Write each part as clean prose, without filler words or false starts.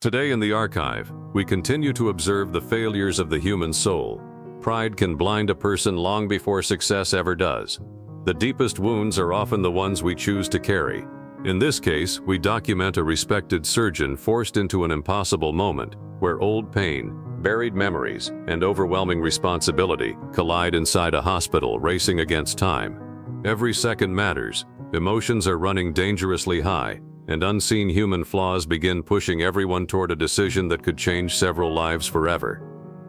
Today in the archive, we continue to observe the failures of the human soul. Pride can blind a person long before success ever does. The deepest wounds are often the ones we choose to carry. In this case, we document a respected surgeon forced into an impossible moment, where old pain, buried memories, and overwhelming responsibility collide inside a hospital racing against time. Every second matters, emotions are running dangerously high, and unseen human flaws begin pushing everyone toward a decision that could change several lives forever.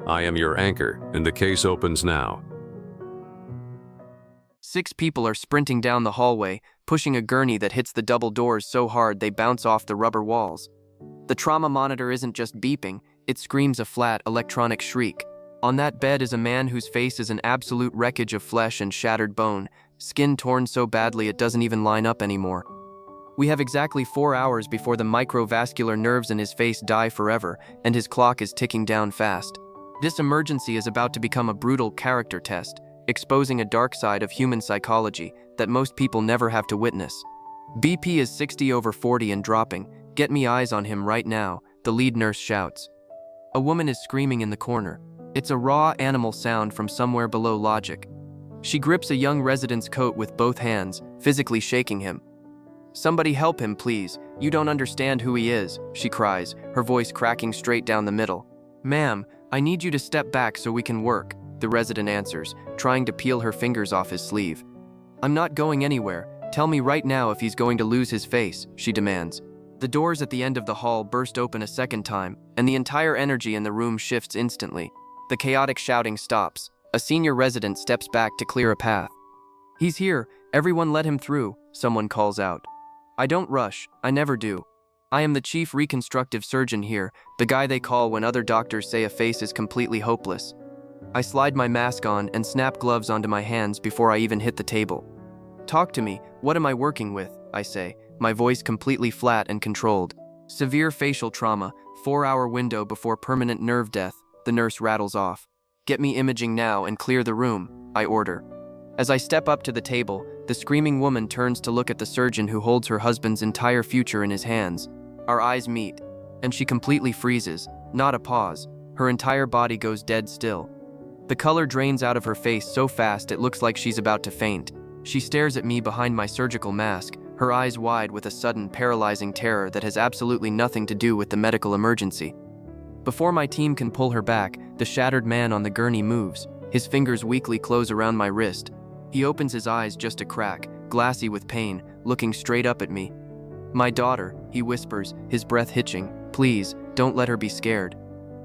I am your anchor, and the case opens now. 6 people are sprinting down the hallway, pushing a gurney that hits the double doors so hard they bounce off the rubber walls. The trauma monitor isn't just beeping, it screams a flat, electronic shriek. On that bed is a man whose face is an absolute wreckage of flesh and shattered bone, skin torn so badly it doesn't even line up anymore. We have exactly 4 hours before the microvascular nerves in his face die forever, and his clock is ticking down fast. This emergency is about to become a brutal character test, exposing a dark side of human psychology that most people never have to witness. BP is 60/40 and dropping. "Get me eyes on him right now," the lead nurse shouts. A woman is screaming in the corner. It's a raw animal sound from somewhere below logic. She grips a young resident's coat with both hands, physically shaking him. "Somebody help him, please. You don't understand who he is," she cries, her voice cracking straight down the middle. "Ma'am, I need you to step back so we can work," the resident answers, trying to peel her fingers off his sleeve. "I'm not going anywhere. Tell me right now if he's going to lose his face," she demands. The doors at the end of the hall burst open a second time, and the entire energy in the room shifts instantly. The chaotic shouting stops. A senior resident steps back to clear a path. "He's here. Everyone let him through," someone calls out. "I don't rush. I never do. I am the chief reconstructive surgeon here, the guy they call when other doctors say a face is completely hopeless." I slide my mask on and snap gloves onto my hands before I even hit the table. "Talk to me. What am I working with?" I say, my voice completely flat and controlled. "Severe facial trauma, 4-hour window before permanent nerve death," the nurse rattles off. "Get me imaging now and clear the room," I order. As I step up to the table, the screaming woman turns to look at the surgeon who holds her husband's entire future in his hands. Our eyes meet, and she completely freezes, not a pause. Her entire body goes dead still. The color drains out of her face so fast it looks like she's about to faint. She stares at me behind my surgical mask, her eyes wide with a sudden paralyzing terror that has absolutely nothing to do with the medical emergency. Before my team can pull her back, the shattered man on the gurney moves. His fingers weakly close around my wrist. He opens his eyes just a crack, glassy with pain, looking straight up at me. "My daughter," he whispers, his breath hitching. "Please, don't let her be scared."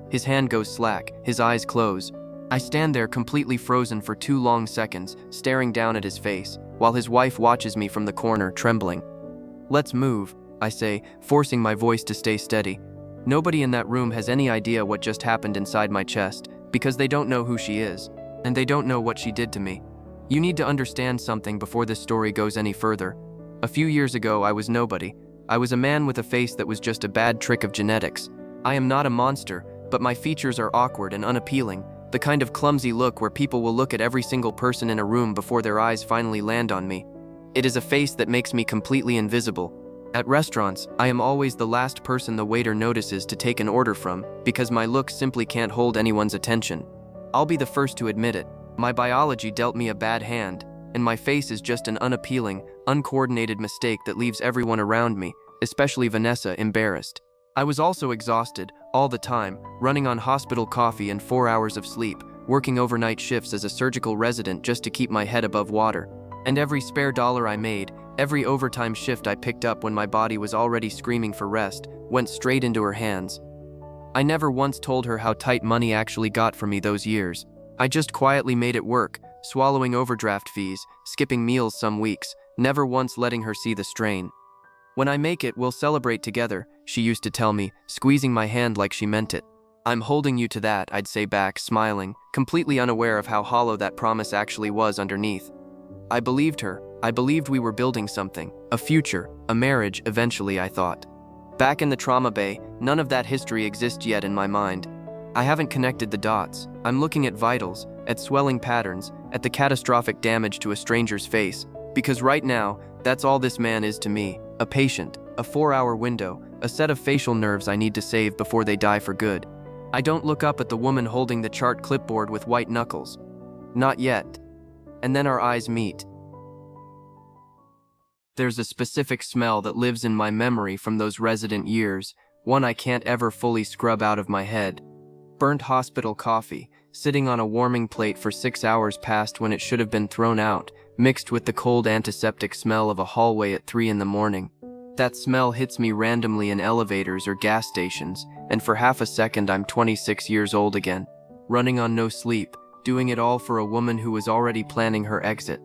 His hand goes slack, his eyes close. I stand there completely frozen for 2 long seconds, staring down at his face, while his wife watches me from the corner, trembling. "Let's move," I say, forcing my voice to stay steady. Nobody in that room has any idea what just happened inside my chest, because they don't know who she is, and they don't know what she did to me. You need to understand something before this story goes any further. A few years ago, I was nobody. I was a man with a face that was just a bad trick of genetics. I am not a monster, but my features are awkward and unappealing, the kind of clumsy look where people will look at every single person in a room before their eyes finally land on me. It is a face that makes me completely invisible. At restaurants, I am always the last person the waiter notices to take an order from, because my look simply can't hold anyone's attention. I'll be the first to admit it. My biology dealt me a bad hand, and my face is just an unappealing, uncoordinated mistake that leaves everyone around me, especially Vanessa, embarrassed. I was also exhausted, all the time, running on hospital coffee and 4 hours of sleep, working overnight shifts as a surgical resident just to keep my head above water. And every spare dollar I made, every overtime shift I picked up when my body was already screaming for rest, went straight into her hands. I never once told her how tight money actually got for me those years. I just quietly made it work, swallowing overdraft fees, skipping meals some weeks, never once letting her see the strain. "When I make it, we'll celebrate together," she used to tell me, squeezing my hand like she meant it. "I'm holding you to that," I'd say back, smiling, completely unaware of how hollow that promise actually was underneath. I believed her. I believed we were building something, a future, a marriage, eventually, I thought. Back in the trauma bay, none of that history exists yet in my mind. I haven't connected the dots. I'm looking at vitals, at swelling patterns, at the catastrophic damage to a stranger's face, because right now, that's all this man is to me, a patient, A 4-hour window, a set of facial nerves I need to save before they die for good. I don't look up at the woman holding the chart clipboard with white knuckles. Not yet. And then our eyes meet. There's a specific smell that lives in my memory from those resident years, one I can't ever fully scrub out of my head. Burnt hospital coffee, sitting on a warming plate for 6 hours past when it should have been thrown out, mixed with the cold antiseptic smell of a hallway at 3 in the morning. That smell hits me randomly in elevators or gas stations, and for half a second I'm 26 years old again, running on no sleep, doing it all for a woman who was already planning her exit.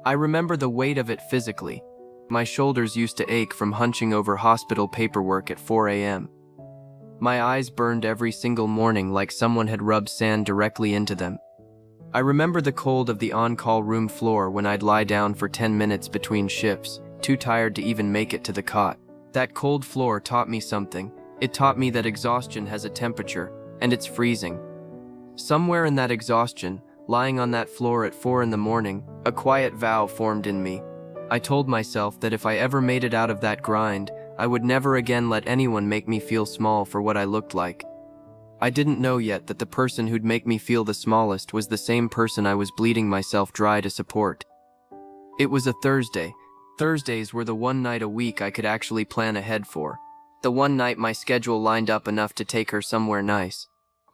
I remember the weight of it physically. My shoulders used to ache from hunching over hospital paperwork at 4 a.m. My eyes burned every single morning like someone had rubbed sand directly into them. I remember the cold of the on-call room floor when I'd lie down for 10 minutes between shifts, too tired to even make it to the cot. That cold floor taught me something. It taught me that exhaustion has a temperature, and it's freezing. Somewhere in that exhaustion, lying on that floor at 4 in the morning, a quiet vow formed in me. I told myself that if I ever made it out of that grind, I would never again let anyone make me feel small for what I looked like. I didn't know yet that the person who'd make me feel the smallest was the same person I was bleeding myself dry to support. It was a Thursday. Thursdays were the one night a week I could actually plan ahead for. The one night my schedule lined up enough to take her somewhere nice.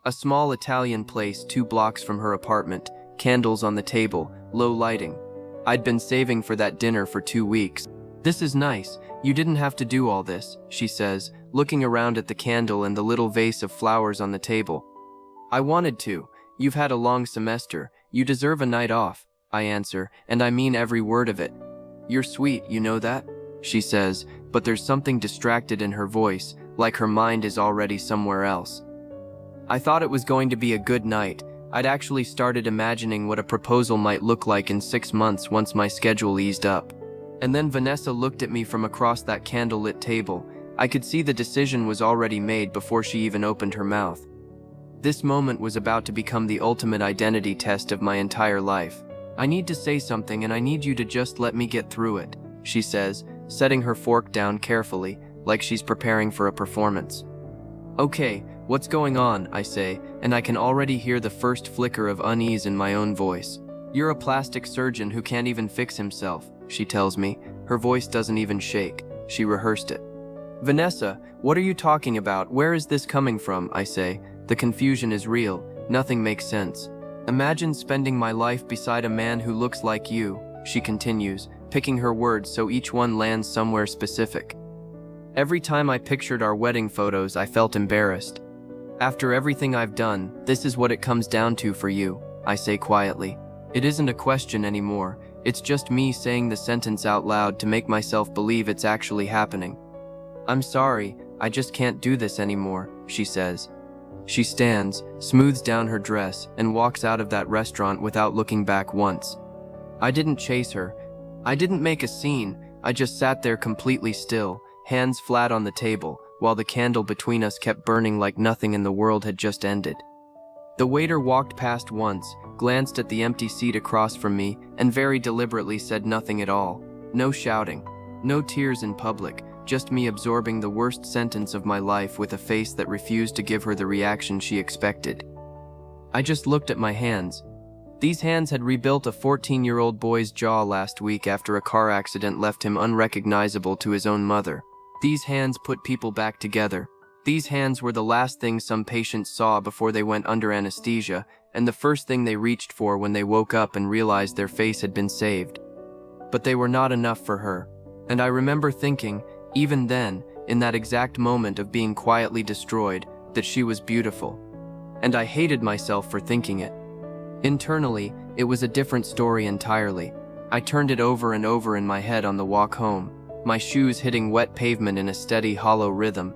A small Italian place 2 blocks from her apartment, candles on the table, low lighting. I'd been saving for that dinner for 2 weeks. "This is nice. You didn't have to do all this," she says, looking around at the candle and the little vase of flowers on the table. "I wanted to. You've had a long semester. You deserve a night off," I answer, and I mean every word of it. "You're sweet, you know that?" she says, but there's something distracted in her voice, like her mind is already somewhere else. I thought it was going to be a good night. I'd actually started imagining what a proposal might look like in 6 months once my schedule eased up. And then Vanessa looked at me from across that candlelit table. I could see the decision was already made before she even opened her mouth. This moment was about to become the ultimate identity test of my entire life. "I need to say something and I need you to just let me get through it," she says, setting her fork down carefully, like she's preparing for a performance. "Okay, what's going on?" I say, and I can already hear the first flicker of unease in my own voice. "You're a plastic surgeon who can't even fix himself," she tells me. Her voice doesn't even shake. She rehearsed it. "Vanessa, what are you talking about? Where is this coming from?" I say. The confusion is real. Nothing makes sense. "Imagine spending my life beside a man who looks like you," she continues, picking her words so each one lands somewhere specific. Every time I pictured our wedding photos, I felt embarrassed. "After everything I've done, this is what it comes down to for you," I say quietly. It isn't a question anymore. It's just me saying the sentence out loud to make myself believe it's actually happening. "I'm sorry, I just can't do this anymore," she says. She stands, smooths down her dress, and walks out of that restaurant without looking back once. I didn't chase her. I didn't make a scene. I just sat there completely still, hands flat on the table, while the candle between us kept burning like nothing in the world had just ended. The waiter walked past once, glanced at the empty seat across from me, and very deliberately said nothing at all. No shouting, no tears in public, just me absorbing the worst sentence of my life with a face that refused to give her the reaction she expected. I just looked at my hands. These hands had rebuilt a 14-year-old boy's jaw last week after a car accident left him unrecognizable to his own mother. These hands put people back together. These hands were the last thing some patients saw before they went under anesthesia, and the first thing they reached for when they woke up and realized their face had been saved. But they were not enough for her. And I remember thinking, even then, in that exact moment of being quietly destroyed, that she was beautiful. And I hated myself for thinking it. Internally, it was a different story entirely. I turned it over and over in my head on the walk home, my shoes hitting wet pavement in a steady, hollow rhythm.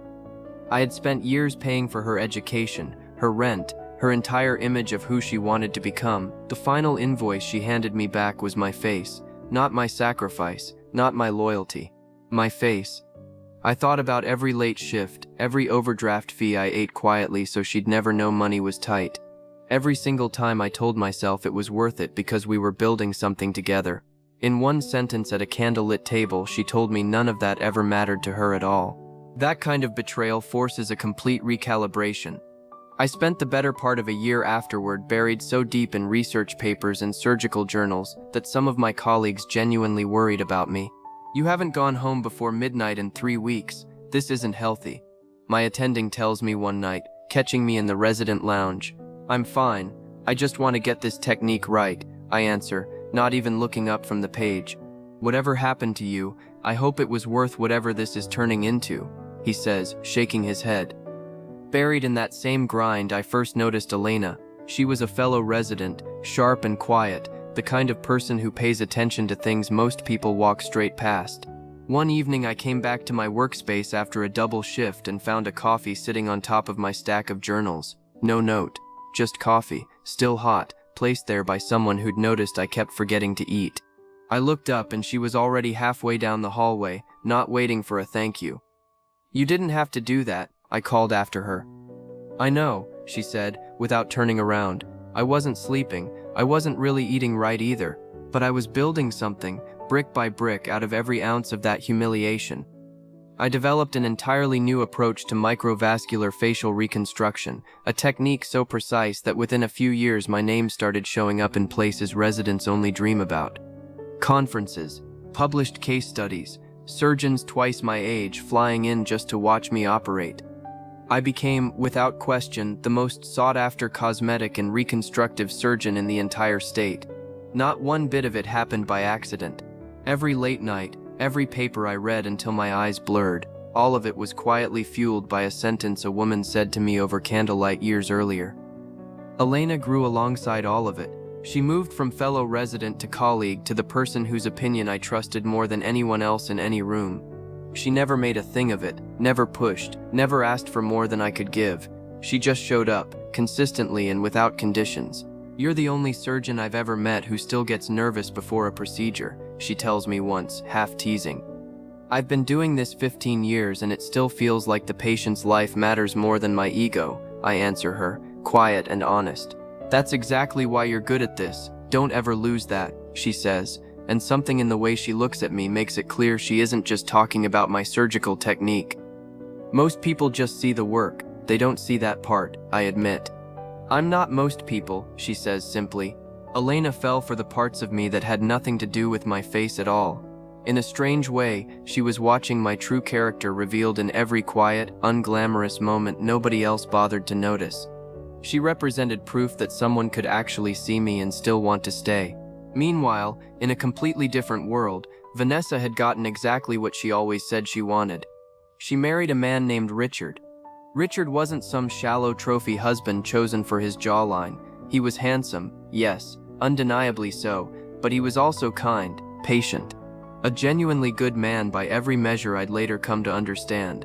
I had spent years paying for her education, her rent, her entire image of who she wanted to become. The final invoice she handed me back was my face, not my sacrifice, not my loyalty. My face. I thought about every late shift, every overdraft fee I ate quietly so she'd never know money was tight. Every single time I told myself it was worth it because we were building something together. In one sentence at a candlelit table, she told me none of that ever mattered to her at all. That kind of betrayal forces a complete recalibration. I spent the better part of a year afterward buried so deep in research papers and surgical journals that some of my colleagues genuinely worried about me. "You haven't gone home before midnight in 3 weeks. This isn't healthy," my attending tells me one night, catching me in the resident lounge. "I'm fine. I just want to get this technique right," I answer, not even looking up from the page. "Whatever happened to you, I hope it was worth whatever this is turning into," he says, shaking his head. Buried in that same grind, I first noticed Elena. She was a fellow resident, sharp and quiet, the kind of person who pays attention to things most people walk straight past. One evening I came back to my workspace after a double shift and found a coffee sitting on top of my stack of journals. No note, just coffee, still hot, placed there by someone who'd noticed I kept forgetting to eat. I looked up and she was already halfway down the hallway, not waiting for a thank you. "You didn't have to do that," I called after her. "I know," she said, without turning around. "I wasn't sleeping. I wasn't really eating right either. But I was building something, brick by brick, out of every ounce of that humiliation. I developed an entirely new approach to microvascular facial reconstruction, a technique so precise that within a few years my name started showing up in places residents only dream about. Conferences, published case studies, surgeons twice my age flying in just to watch me operate. I became, without question, the most sought-after cosmetic and reconstructive surgeon in the entire state. Not one bit of it happened by accident. Every late night, every paper I read until my eyes blurred, all of it was quietly fueled by a sentence a woman said to me over candlelight years earlier. Elena grew alongside all of it. She moved from fellow resident to colleague to the person whose opinion I trusted more than anyone else in any room. She never made a thing of it, never pushed, never asked for more than I could give. She just showed up, consistently and without conditions. "You're the only surgeon I've ever met who still gets nervous before a procedure," she tells me once, half teasing. "I've been doing this 15 years and it still feels like the patient's life matters more than my ego," I answer her, quiet and honest. "That's exactly why you're good at this. Don't ever lose that," she says, and something in the way she looks at me makes it clear she isn't just talking about my surgical technique. "Most people just see the work. They don't see that part," I admit. "I'm not most people," she says simply. Elena fell for the parts of me that had nothing to do with my face at all. In a strange way, she was watching my true character revealed in every quiet, unglamorous moment nobody else bothered to notice. She represented proof that someone could actually see me and still want to stay. Meanwhile, in a completely different world, Vanessa had gotten exactly what she always said she wanted. She married a man named Richard. Richard wasn't some shallow trophy husband chosen for his jawline. He was handsome, yes, undeniably so, but he was also kind, patient. A genuinely good man by every measure I'd later come to understand.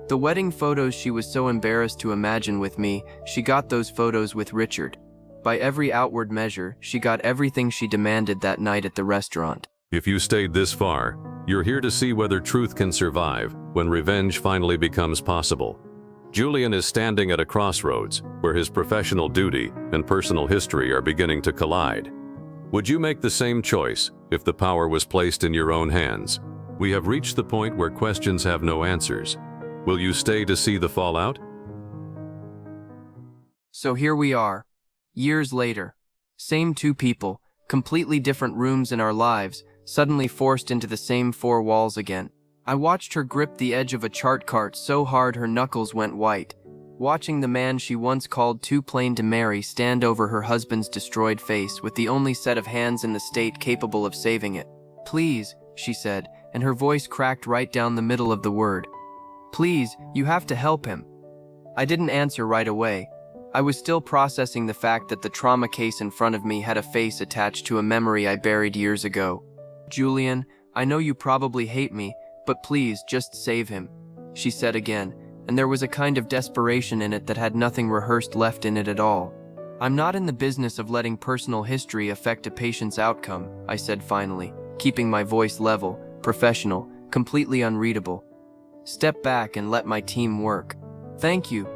The wedding photos she was so embarrassed to imagine with me, she got those photos with Richard. By every outward measure, she got everything she demanded that night at the restaurant. If you stayed this far, you're here to see whether truth can survive when revenge finally becomes possible. Julian is standing at a crossroads where his professional duty and personal history are beginning to collide. Would you make the same choice if the power was placed in your own hands? We have reached the point where questions have no answers. Will you stay to see the fallout? So here we are, years later. Same two people, completely different rooms in our lives, suddenly forced into the same four walls again. I watched her grip the edge of a chart cart so hard her knuckles went white, watching the man she once called too plain to marry stand over her husband's destroyed face with the only set of hands in the state capable of saving it. "Please," she said, and her voice cracked right down the middle of the word. "Please, you have to help him." I didn't answer right away. I was still processing the fact that the trauma case in front of me had a face attached to a memory I buried years ago. "Julian, I know you probably hate me, but please, just save him," she said again, and there was a kind of desperation in it that had nothing rehearsed left in it at all. "I'm not in the business of letting personal history affect a patient's outcome," I said finally, keeping my voice level, professional, completely unreadable. "Step back and let my team work." Thank you,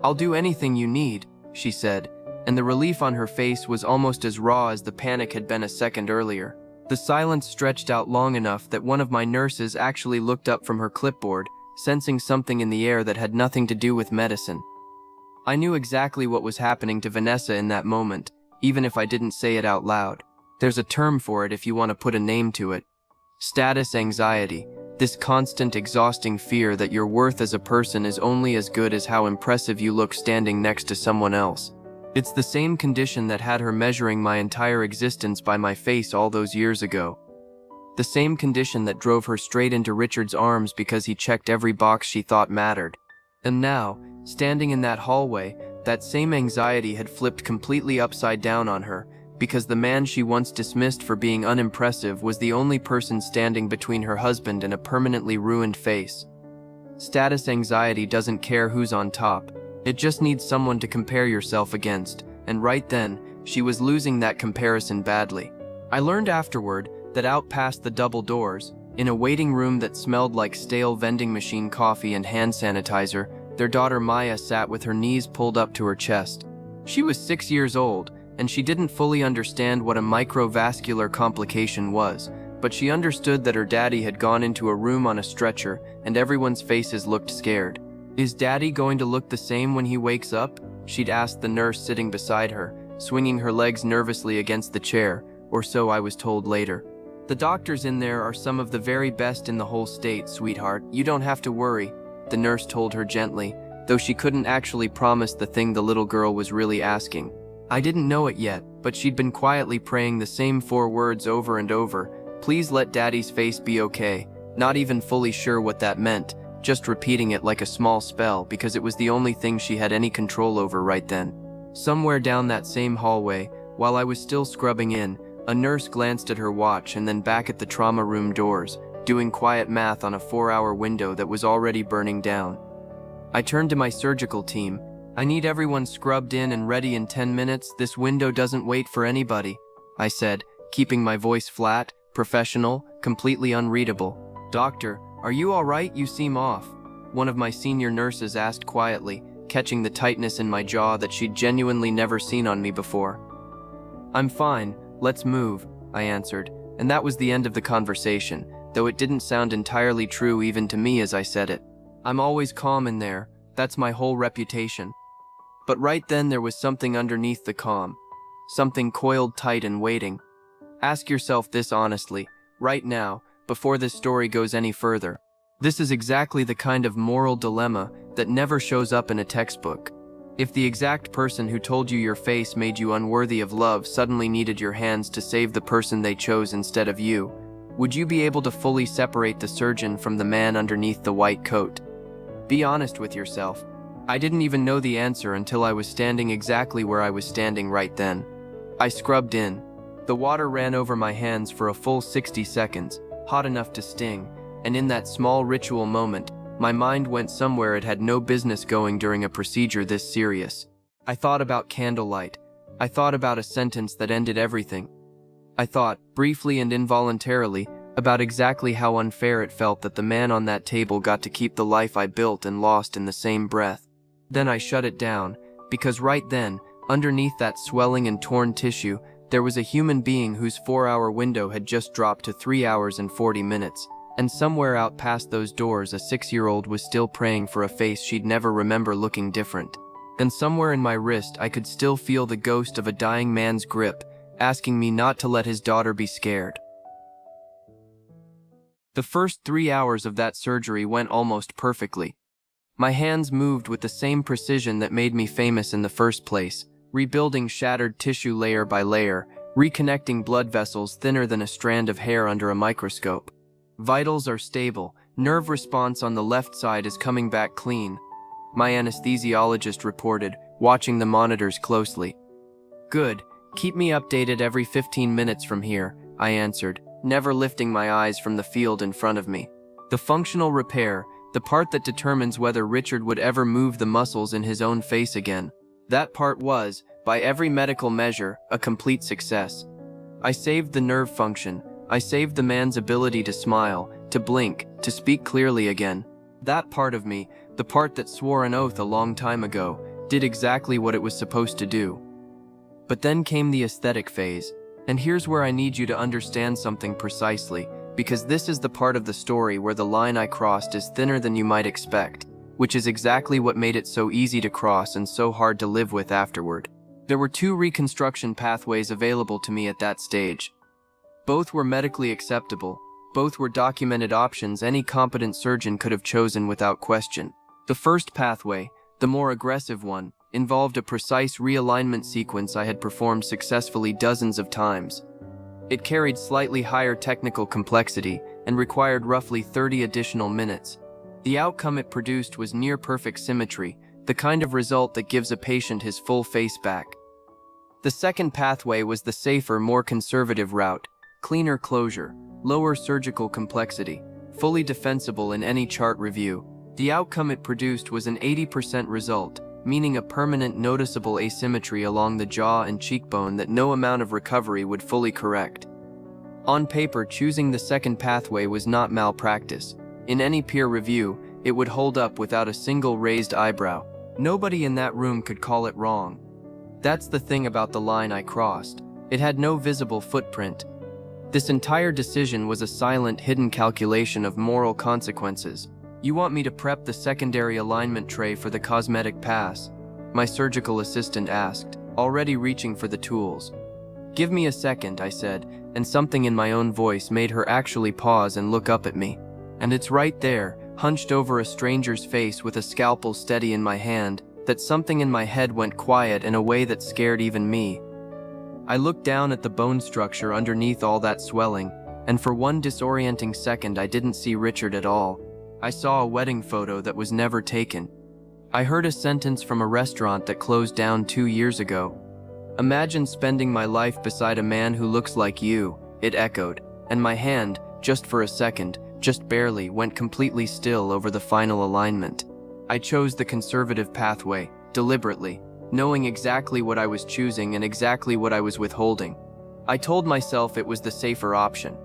I'll do anything you need," she said, and the relief on her face was almost as raw as the panic had been a second earlier. The silence stretched out long enough that one of my nurses actually looked up from her clipboard, sensing something in the air that had nothing to do with medicine. I knew exactly what was happening to Vanessa in that moment, even if I didn't say it out loud. There's a term for it if you want to put a name to it. Status anxiety, this constant exhausting fear that your worth as a person is only as good as how impressive you look standing next to someone else. It's the same condition that had her measuring my entire existence by my face all those years ago. The same condition that drove her straight into Richard's arms because he checked every box she thought mattered. And now, standing in that hallway, that same anxiety had flipped completely upside down on her, because the man she once dismissed for being unimpressive was the only person standing between her husband and a permanently ruined face. Status anxiety doesn't care who's on top. It just needs someone to compare yourself against, and right then, she was losing that comparison badly. I learned afterward that out past the double doors, in a waiting room that smelled like stale vending machine coffee and hand sanitizer, their daughter Maya sat with her knees pulled up to her chest. She was 6 years old, and she didn't fully understand what a microvascular complication was, but she understood that her daddy had gone into a room on a stretcher, and everyone's faces looked scared. "Is daddy going to look the same when he wakes up?" she'd asked the nurse sitting beside her, swinging her legs nervously against the chair, or so I was told later. "The doctors in there are some of the very best in the whole state, sweetheart. You don't have to worry," the nurse told her gently, though she couldn't actually promise the thing the little girl was really asking. I didn't know it yet, but she'd been quietly praying the same 4 words over and over. "Please let daddy's face be okay," not even fully sure what that meant, just repeating it like a small spell because it was the only thing she had any control over right then. Somewhere down that same hallway, while I was still scrubbing in, a nurse glanced at her watch and then back at the trauma room doors, doing quiet math on a 4-hour window that was already burning down. I turned to my surgical team. "I need everyone scrubbed in and ready in 10 minutes. This window doesn't wait for anybody," I said, keeping my voice flat, professional, completely unreadable. "Doctor, are you all right? You seem off," one of my senior nurses asked quietly, catching the tightness in my jaw that she'd genuinely never seen on me before. "I'm fine, let's move," I answered, and that was the end of the conversation, though it didn't sound entirely true even to me as I said it. I'm always calm in there, that's my whole reputation. But right then there was something underneath the calm, something coiled tight and waiting. Ask yourself this honestly, right now, before this story goes any further. This is exactly the kind of moral dilemma that never shows up in a textbook. If the exact person who told you your face made you unworthy of love suddenly needed your hands to save the person they chose instead of you, would you be able to fully separate the surgeon from the man underneath the white coat? Be honest with yourself. I didn't even know the answer until I was standing exactly where I was standing right then. I scrubbed in. The water ran over my hands for a full 60 seconds, hot enough to sting, and in that small ritual moment, my mind went somewhere it had no business going during a procedure this serious. I thought about candlelight. I thought about a sentence that ended everything. I thought, briefly and involuntarily, about exactly how unfair it felt that the man on that table got to keep the life I built and lost in the same breath. Then I shut it down, because right then, underneath that swelling and torn tissue, there was a human being whose 4-hour window had just dropped to 3 hours and 40 minutes, and somewhere out past those doors a 6-year-old was still praying for a face she'd never remember looking different. And somewhere in my wrist I could still feel the ghost of a dying man's grip, asking me not to let his daughter be scared. The first 3 hours of that surgery went almost perfectly. My hands moved with the same precision that made me famous in the first place, rebuilding shattered tissue layer by layer, reconnecting blood vessels thinner than a strand of hair under a microscope. Vitals are stable, nerve response on the left side is coming back clean, my anesthesiologist reported, watching the monitors closely. "Good, keep me updated every 15 minutes from here," I answered, never lifting my eyes from the field in front of me. The functional repair, the part that determines whether Richard would ever move the muscles in his own face again. That part was, by every medical measure, a complete success. I saved the nerve function. I saved the man's ability to smile, to blink, to speak clearly again. That part of me, the part that swore an oath a long time ago, did exactly what it was supposed to do. But then came the aesthetic phase. And here's where I need you to understand something precisely, because this is the part of the story where the line I crossed is thinner than you might expect, which is exactly what made it so easy to cross and so hard to live with afterward. There were 2 reconstruction pathways available to me at that stage. Both were medically acceptable. Both were documented options any competent surgeon could have chosen without question. The first pathway, the more aggressive one, involved a precise realignment sequence I had performed successfully dozens of times. It carried slightly higher technical complexity and required roughly 30 additional minutes. The outcome it produced was near-perfect symmetry, the kind of result that gives a patient his full face back. The second pathway was the safer, more conservative route: cleaner closure, lower surgical complexity, fully defensible in any chart review. The outcome it produced was an 80% result, meaning a permanent noticeable asymmetry along the jaw and cheekbone that no amount of recovery would fully correct. On paper, choosing the second pathway was not malpractice. In any peer review, it would hold up without a single raised eyebrow. Nobody in that room could call it wrong. That's the thing about the line I crossed. It had no visible footprint. This entire decision was a silent, hidden calculation of moral consequences. "You want me to prep the secondary alignment tray for the cosmetic pass?" my surgical assistant asked, already reaching for the tools. "Give me a second," I said, and something in my own voice made her actually pause and look up at me. And it's right there, hunched over a stranger's face with a scalpel steady in my hand, that something in my head went quiet in a way that scared even me. I looked down at the bone structure underneath all that swelling, and for one disorienting second I didn't see Richard at all. I saw a wedding photo that was never taken. I heard a sentence from a restaurant that closed down 2 years ago. "Imagine spending my life beside a man who looks like you," it echoed, and my hand, just for a second, just barely, went completely still over the final alignment. I chose the conservative pathway, deliberately, knowing exactly what I was choosing and exactly what I was withholding. I told myself it was the safer option.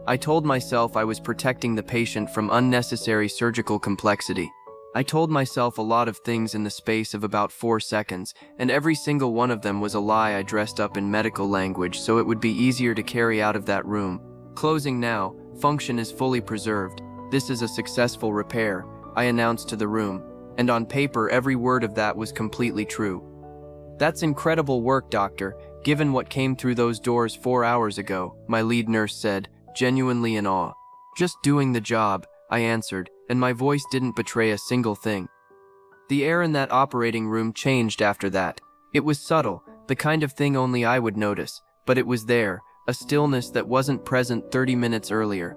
I told myself I was protecting the patient from unnecessary surgical complexity. I told myself a lot of things in the space of about 4 seconds, and every single one of them was a lie I dressed up in medical language so it would be easier to carry out of that room. "Closing now, function is fully preserved. This is a successful repair," I announced to the room, and on paper every word of that was completely true. "That's incredible work, doctor, given what came through those doors 4 hours ago," my lead nurse said, genuinely in awe. "Just doing the job," I answered, and my voice didn't betray a single thing. The air in that operating room changed after that. It was subtle, the kind of thing only I would notice, but it was there, a stillness that wasn't present 30 minutes earlier.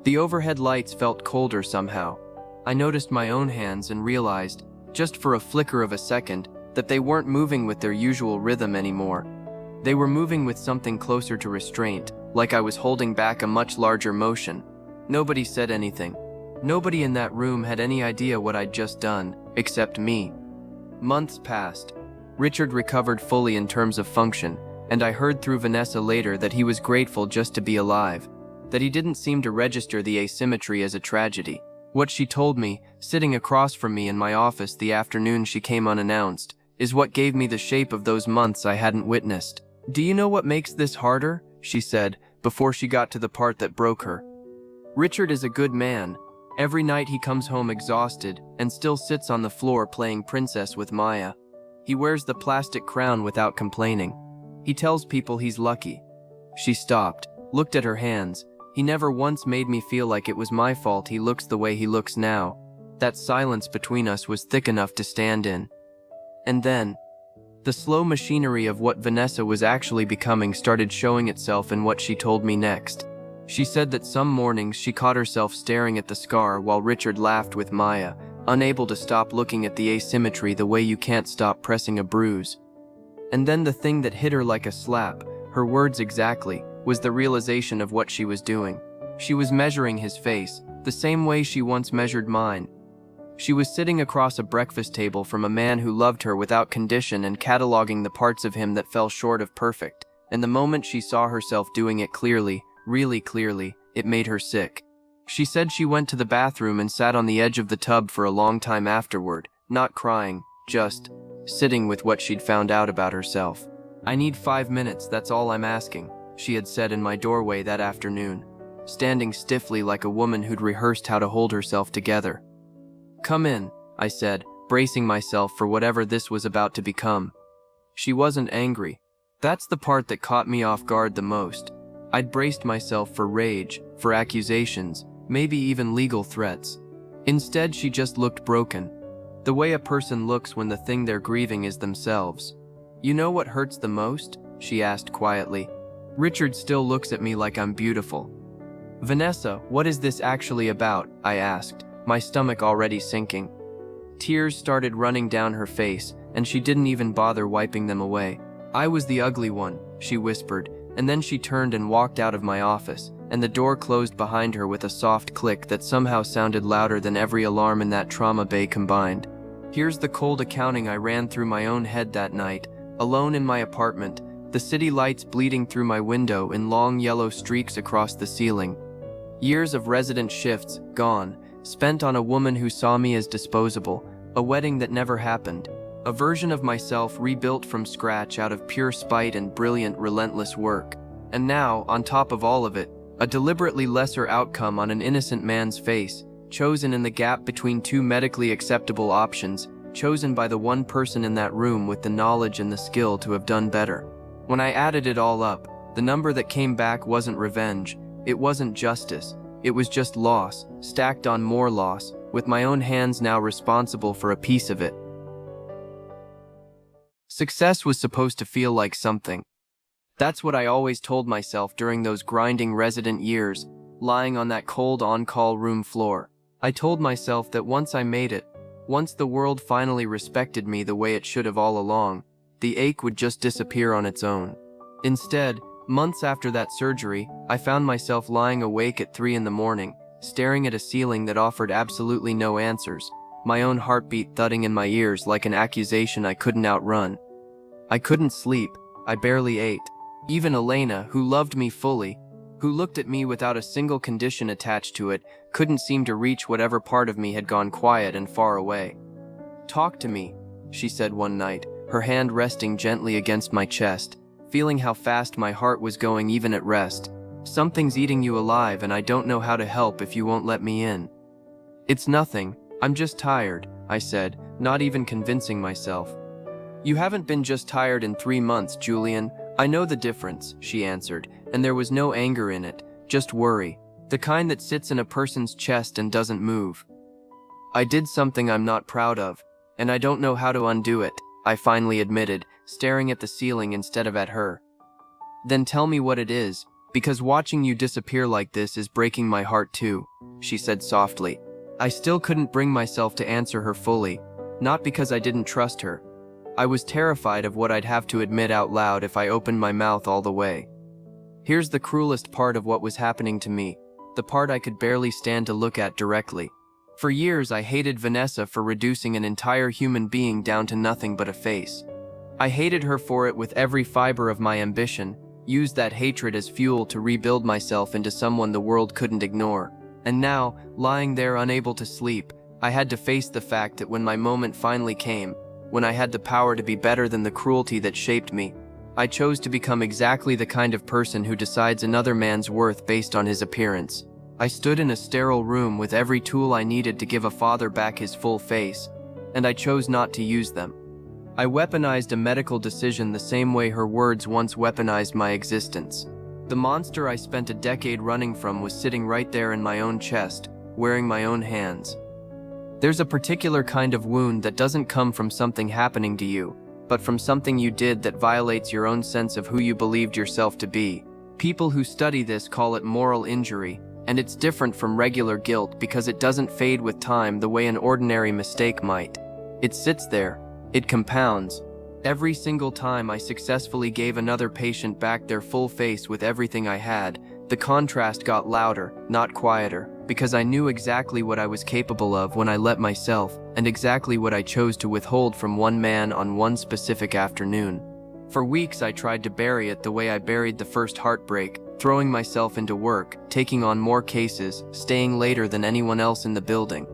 The overhead lights felt colder somehow. I noticed my own hands and realized, just for a flicker of a second, that they weren't moving with their usual rhythm anymore. They were moving with something closer to restraint, like I was holding back a much larger motion. Nobody said anything. Nobody in that room had any idea what I'd just done, except me. Months passed. Richard recovered fully in terms of function, and I heard through Vanessa later that he was grateful just to be alive, that he didn't seem to register the asymmetry as a tragedy. What she told me, sitting across from me in my office the afternoon she came unannounced, is what gave me the shape of those months I hadn't witnessed. "Do you know what makes this harder?" she said, before she got to the part that broke her. "Richard is a good man. Every night he comes home exhausted and still sits on the floor playing princess with Maya. He wears the plastic crown without complaining. He tells people he's lucky." She stopped, looked at her hands. "He never once made me feel like it was my fault he looks the way he looks now." That silence between us was thick enough to stand in. And then, the slow machinery of what Vanessa was actually becoming started showing itself in what she told me next. She said that some mornings she caught herself staring at the scar while Richard laughed with Maya, unable to stop looking at the asymmetry the way you can't stop pressing a bruise. And then the thing that hit her like a slap, her words exactly, was the realization of what she was doing. She was measuring his face, the same way she once measured mine. She was sitting across a breakfast table from a man who loved her without condition and cataloging the parts of him that fell short of perfect, and the moment she saw herself doing it clearly, really clearly, it made her sick. She said she went to the bathroom and sat on the edge of the tub for a long time afterward, not crying, just sitting with what she'd found out about herself. "I need 5 minutes, that's all I'm asking," she had said in my doorway that afternoon, standing stiffly like a woman who'd rehearsed how to hold herself together. "Come in," I said, bracing myself for whatever this was about to become. She wasn't angry. That's the part that caught me off guard the most. I'd braced myself for rage, for accusations, maybe even legal threats. Instead, she just looked broken. The way a person looks when the thing they're grieving is themselves. "You know what hurts the most?" she asked quietly. "Richard still looks at me like I'm beautiful." "Vanessa, what is this actually about?" I asked, my stomach already sinking. Tears started running down her face, and she didn't even bother wiping them away. "I was the ugly one," she whispered, and then she turned and walked out of my office, and the door closed behind her with a soft click that somehow sounded louder than every alarm in that trauma bay combined. Here's the cold accounting I ran through my own head that night, alone in my apartment, the city lights bleeding through my window in long yellow streaks across the ceiling. Years of resident shifts, gone, spent on a woman who saw me as disposable, a wedding that never happened, a version of myself rebuilt from scratch out of pure spite and brilliant, relentless work. And now, on top of all of it, a deliberately lesser outcome on an innocent man's face, chosen in the gap between two medically acceptable options, chosen by the one person in that room with the knowledge and the skill to have done better. When I added it all up, the number that came back wasn't revenge, it wasn't justice, it was just loss, stacked on more loss, with my own hands now responsible for a piece of it. Success was supposed to feel like something. That's what I always told myself during those grinding resident years, lying on that cold on-call room floor. I told myself that once I made it, once the world finally respected me the way it should have all along, the ache would just disappear on its own. Instead, months after that surgery, I found myself lying awake at 3 in the morning, staring at a ceiling that offered absolutely no answers, my own heartbeat thudding in my ears like an accusation I couldn't outrun. I couldn't sleep, I barely ate. Even Elena, who loved me fully, who looked at me without a single condition attached to it, couldn't seem to reach whatever part of me had gone quiet and far away. "Talk to me," she said one night, her hand resting gently against my chest, feeling how fast my heart was going even at rest. "Something's eating you alive and I don't know how to help if you won't let me in." "It's nothing, I'm just tired," I said, not even convincing myself. "You haven't been just tired in 3 months, Julian. I know the difference," she answered, and there was no anger in it, just worry, the kind that sits in a person's chest and doesn't move. "I did something I'm not proud of, and I don't know how to undo it," I finally admitted, staring at the ceiling instead of at her. "Then tell me what it is, because watching you disappear like this is breaking my heart too," she said softly. I still couldn't bring myself to answer her fully, not because I didn't trust her. I was terrified of what I'd have to admit out loud if I opened my mouth all the way. Here's the cruelest part of what was happening to me, the part I could barely stand to look at directly. For years, I hated Vanessa for reducing an entire human being down to nothing but a face. I hated her for it with every fiber of my ambition, used that hatred as fuel to rebuild myself into someone the world couldn't ignore. And now, lying there unable to sleep, I had to face the fact that when my moment finally came, when I had the power to be better than the cruelty that shaped me, I chose to become exactly the kind of person who decides another man's worth based on his appearance. I stood in a sterile room with every tool I needed to give a father back his full face, and I chose not to use them. I weaponized a medical decision the same way her words once weaponized my existence. The monster I spent a decade running from was sitting right there in my own chest, wearing my own hands. There's a particular kind of wound that doesn't come from something happening to you, but from something you did that violates your own sense of who you believed yourself to be. People who study this call it moral injury, and it's different from regular guilt because it doesn't fade with time the way an ordinary mistake might. It sits there, it compounds. Every single time I successfully gave another patient back their full face with everything I had, the contrast got louder, not quieter, because I knew exactly what I was capable of when I let myself, and exactly what I chose to withhold from one man on one specific afternoon. For weeks I tried to bury it the way I buried the first heartbreak, throwing myself into work, taking on more cases, staying later than anyone else in the building.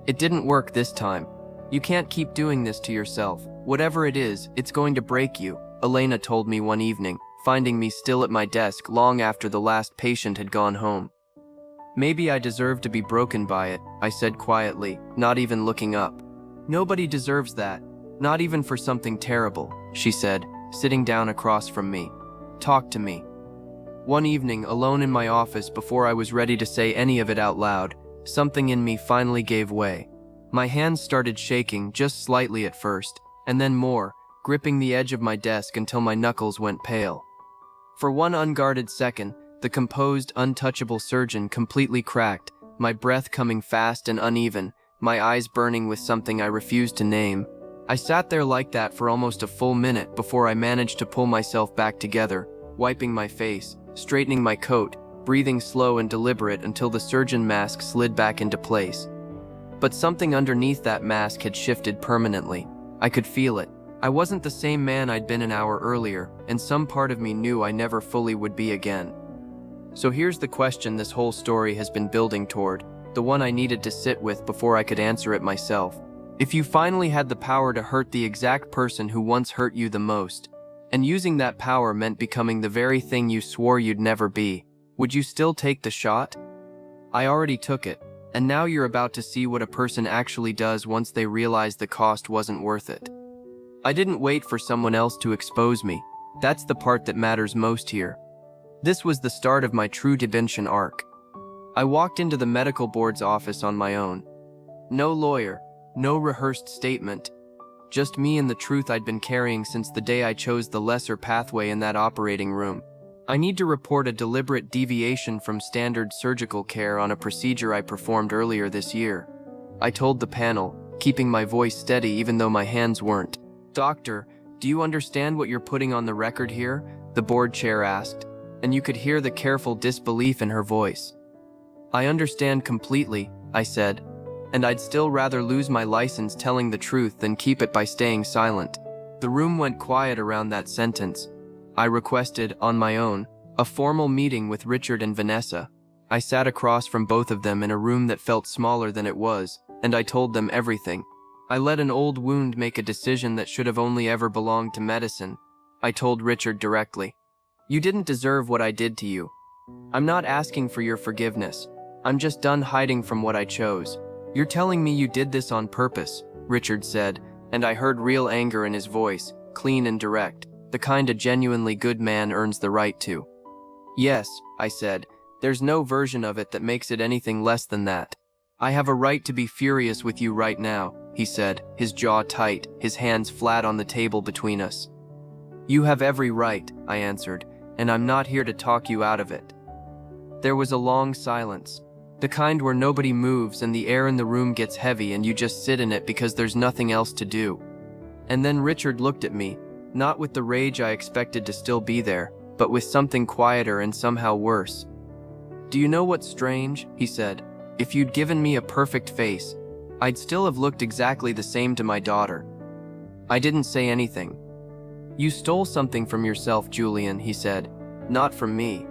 It didn't work this time. "You can't keep doing this to yourself. Whatever it is, it's going to break you," Elena told me one evening, finding me still at my desk long after the last patient had gone home. Maybe I deserve to be broken by it, I said quietly, not even looking up. Nobody deserves that, not even for something terrible, she said, sitting down across from me. Talk to me. One evening, alone in my office before I was ready to say any of it out loud, something in me finally gave way. My hands started shaking, just slightly at first, and then more, gripping the edge of my desk until my knuckles went pale. For one unguarded second, the composed, untouchable surgeon completely cracked, my breath coming fast and uneven, my eyes burning with something I refused to name. I sat there like that for almost a full minute before I managed to pull myself back together, wiping my face, straightening my coat, breathing slow and deliberate until the surgeon mask slid back into place. But something underneath that mask had shifted permanently. I could feel it. I wasn't the same man I'd been an hour earlier, and some part of me knew I never fully would be again. So here's the question this whole story has been building toward, the one I needed to sit with before I could answer it myself. If you finally had the power to hurt the exact person who once hurt you the most, and using that power meant becoming the very thing you swore you'd never be, would you still take the shot? I already took it, and now you're about to see what a person actually does once they realize the cost wasn't worth it. I didn't wait for someone else to expose me. That's the part that matters most here. This was the start of my true redemption arc. I walked into the medical board's office on my own. No lawyer, no rehearsed statement, just me and the truth I'd been carrying since the day I chose the lesser pathway in that operating room. I need to report a deliberate deviation from standard surgical care on a procedure I performed earlier this year. I told the panel, keeping my voice steady even though my hands weren't. Doctor, do you understand what you're putting on the record here? The board chair asked, and you could hear the careful disbelief in her voice. I understand completely, I said, and I'd still rather lose my license telling the truth than keep it by staying silent. The room went quiet around that sentence. I requested, on my own, a formal meeting with Richard and Vanessa. I sat across from both of them in a room that felt smaller than it was, and I told them everything. I let an old wound make a decision that should have only ever belonged to medicine. I told Richard directly. You didn't deserve what I did to you. I'm not asking for your forgiveness. I'm just done hiding from what I chose. You're telling me you did this on purpose, Richard said, and I heard real anger in his voice, clean and direct, the kind a genuinely good man earns the right to. Yes, I said, there's no version of it that makes it anything less than that. I have a right to be furious with you right now, he said, his jaw tight, his hands flat on the table between us. You have every right, I answered, and I'm not here to talk you out of it. There was a long silence, the kind where nobody moves and the air in the room gets heavy and you just sit in it because there's nothing else to do. And then Richard looked at me, not with the rage I expected to still be there, but with something quieter and somehow worse. Do you know what's strange? He said. If you'd given me a perfect face, I'd still have looked exactly the same to my daughter. I didn't say anything. You stole something from yourself, Julian, he said, not from me.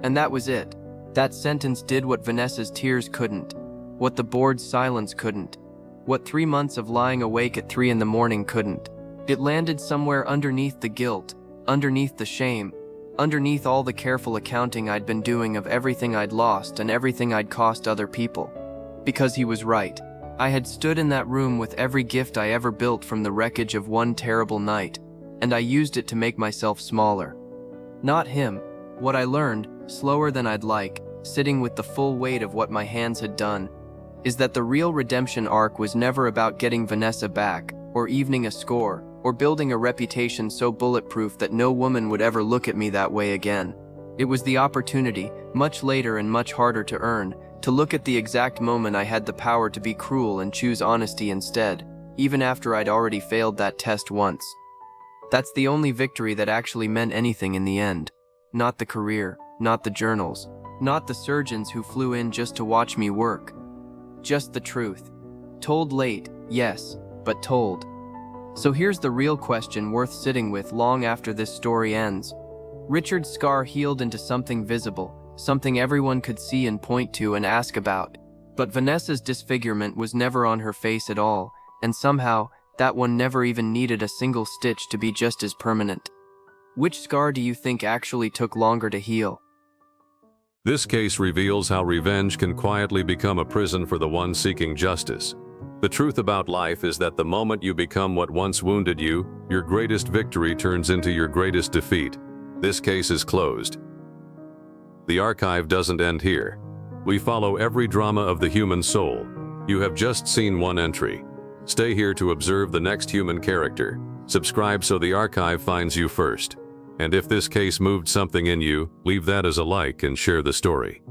And that was it. That sentence did what Vanessa's tears couldn't, what the board's silence couldn't, what 3 months of lying awake at 3 a.m. couldn't. It landed somewhere underneath the guilt, underneath the shame, underneath all the careful accounting I'd been doing of everything I'd lost and everything I'd cost other people. Because he was right. I had stood in that room with every gift I ever built from the wreckage of one terrible night, and I used it to make myself smaller. Not him. What I learned, slower than I'd like, sitting with the full weight of what my hands had done, is that the real redemption arc was never about getting Vanessa back, or evening a score, or building a reputation so bulletproof that no woman would ever look at me that way again. It was the opportunity, much later and much harder to earn, to look at the exact moment I had the power to be cruel and choose honesty instead, even after I'd already failed that test once. That's the only victory that actually meant anything in the end. Not the career, not the journals, not the surgeons who flew in just to watch me work. Just the truth. Told late, yes, but told. So here's the real question worth sitting with long after this story ends. Richard's scar healed into something visible, something everyone could see and point to and ask about. But Vanessa's disfigurement was never on her face at all, and somehow, that one never even needed a single stitch to be just as permanent. Which scar do you think actually took longer to heal? This case reveals how revenge can quietly become a prison for the one seeking justice. The truth about life is that the moment you become what once wounded you, your greatest victory turns into your greatest defeat. This case is closed. The archive doesn't end here. We follow every drama of the human soul. You have just seen one entry. Stay here to observe the next human character. Subscribe so the archive finds you first. And if this case moved something in you, leave that as a like and share the story.